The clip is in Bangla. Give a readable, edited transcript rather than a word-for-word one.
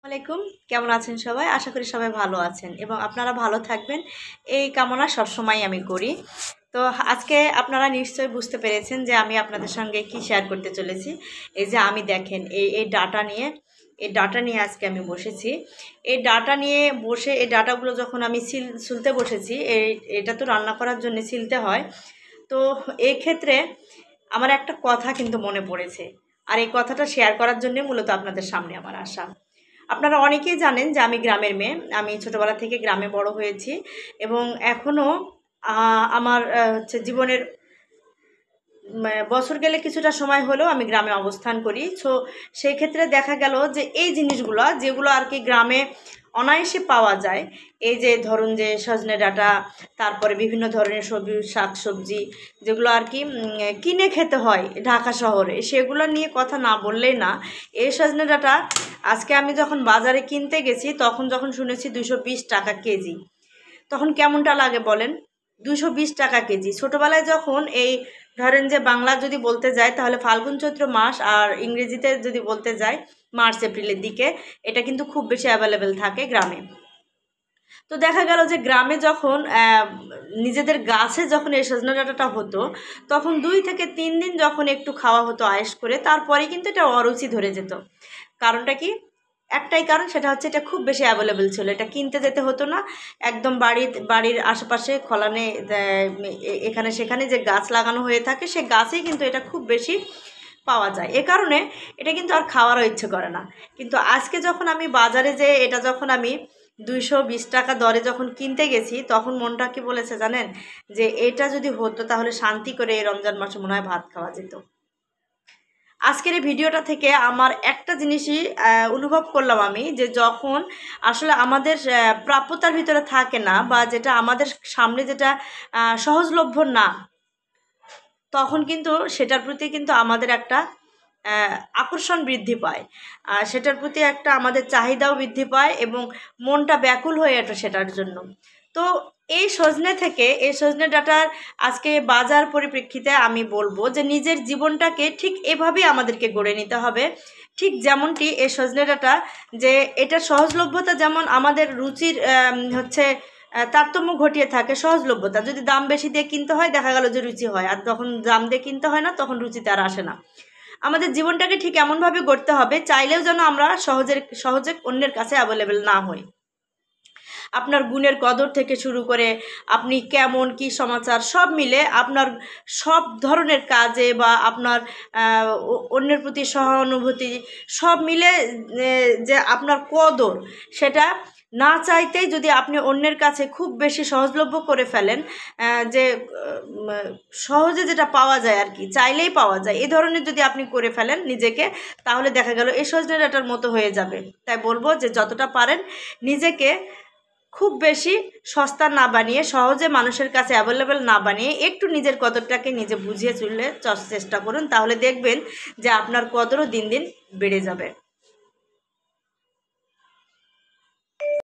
আলাইকুম, কেমন আছেন সবাই? আশা করি সবাই ভালো আছেন এবং আপনারা ভালো থাকবেন এই কামনা সবসময় আমি করি। তো আজকে আপনারা নিশ্চয়ই বুঝতে পেরেছেন যে আমি আপনাদের সঙ্গে কি শেয়ার করতে চলেছি। এই যে আমি দেখেন এই ডাটা নিয়ে আজকে আমি বসেছি। এই ডাটা নিয়ে বসে এই ডাটাগুলো যখন আমি ছুলতে বসেছি, এটা তো রান্না করার জন্য ছিলতে হয়। তো এই ক্ষেত্রে আমার একটা কথা কিন্তু মনে পড়েছে, আর এই কথাটা শেয়ার করার জন্য মূলত আপনাদের সামনে আমার আসা। আপনারা অনেকেই জানেন যে আমি গ্রামের মেয়ে। আমি ছোটোবেলা থেকে গ্রামে বড় হয়েছি এবং এখনও আমার জীবনের বছর গেলে কিছুটা সময় হলেও আমি গ্রামে অবস্থান করি। সেই ক্ষেত্রে দেখা গেল যে এই জিনিসগুলো যেগুলো আর কি গ্রামে অনায়াসে পাওয়া যায়, এই যে ধরুন যে সজনে ডাঁটা, তারপরে বিভিন্ন ধরনের শাক সবজি যেগুলো আর কি কিনে খেতে হয় ঢাকা শহরে, সেগুলো নিয়ে কথা না বললেই না। এই সজনে ডাঁটা আজকে আমি যখন বাজারে কিনতে গেছি তখন যখন শুনেছি 220 টাকা কেজি, তখন কেমনটা লাগে বলেন? 220 টাকা কেজি। ছোটোবেলায় যখন এই ধরেন যে বাংলা যদি বলতে যায় তাহলে ফাল্গুন চৈত্র মাস, আর ইংরেজিতে যদি বলতে যায় মার্চ এপ্রিলের দিকে, এটা কিন্তু খুব বেশি অ্যাভেলেবেল থাকে গ্রামে। তো দেখা গেল যে গ্রামে যখন নিজেদের গাছে যখন এই সজনে ডাঁটাটা হতো, তখন 2 থেকে 3 দিন যখন একটু খাওয়া হতো আয়েশ করে, তারপরে কিন্তু এটা অরুচি ধরে যেত। কারণটা কি? একটাই কারণ, সেটা হচ্ছে এটা খুব বেশি অ্যাভেলেবেল ছিল, এটা কিনতে যেতে হতো না। একদম বাড়ির আশেপাশে খলানে এখানে সেখানে যে গাছ লাগানো হয়ে থাকে, সে গাছেই কিন্তু এটা খুব বেশি পাওয়া যায়। এ কারণে এটা কিন্তু আর খাওয়ারও ইচ্ছে করে না। কিন্তু আজকে যখন আমি বাজারে যেয়ে এটা যখন আমি 220 টাকা দরে যখন কিনতে গেছি, তখন মনটা কি বলেছে জানেন? যে এটা যদি হতো তাহলে শান্তি করে এই রমজান মাসে মনে হয় ভাত খাওয়া যেত। আজকের এই ভিডিওটা থেকে আমার একটা জিনিসই অনুভব করলাম আমি, যে যখন আসলে আমাদের প্রাপ্যতার ভিতরে থাকে না, বা যেটা আমাদের সামনে যেটা সহজলভ্য না, তখন কিন্তু সেটার প্রতি কিন্তু আমাদের একটা আকর্ষণ বৃদ্ধি পায়, সেটার প্রতি একটা আমাদের চাহিদাও বৃদ্ধি পায় এবং মনটা ব্যাকুল হয়ে ওঠে সেটার জন্য। তো এই সজনে ডাঁটার আজকে বাজার পরিপ্রেক্ষিতে আমি বলবো যে নিজের জীবনটাকে ঠিক এভাবেই আমাদেরকে গড়ে নিতে হবে। ঠিক যেমনটি এই সজনে ডাঁটা, যে এটার সহজলভ্যতা যেমন আমাদের রুচির তারতম্য ঘটিয়ে থাকে। সহজলভ্যতা, যদি দাম বেশি দিয়ে কিনতে হয় দেখা গেল যে রুচি হয়, আর যখন দাম দিয়ে কিনতে হয় না তখন রুচিতে আর আসে না। আমাদের জীবনটাকে ঠিক এমনভাবে গড়তে হবে, চাইলেও যেন আমরা সহজে অন্যের কাছে অ্যাভেলেবেল না হই। আপনার গুণের কদর থেকে শুরু করে আপনি কেমন কি সমাচার সব মিলে আপনার সব ধরনের কাজে বা আপনার অন্যের প্রতি সহানুভূতি সব মিলে যে আপনার কদর, সেটা না চাইতেই যদি আপনি অন্যের কাছে খুব বেশি সহজলভ্য করে ফেলেন, যে সহজে যেটা পাওয়া যায় আর কি, চাইলেই পাওয়া যায়, এই ধরনের যদি আপনি করে ফেলেন নিজেকে, তাহলে দেখা গেল এই সজনে ডাঁটার মতো হয়ে যাবে। তাই বলবো যে যতটা পারেন নিজেকে খুব বেশি সস্তা না বানিয়ে, সহজে মানুষের কাছে অ্যাভেলেবেল না বানিয়ে, একটু নিজের কদরটাকে নিজে বুঝিয়ে চললে চেষ্টা করুন, তাহলে দেখবেন যে আপনার কদরও দিন দিন বেড়ে যাবে।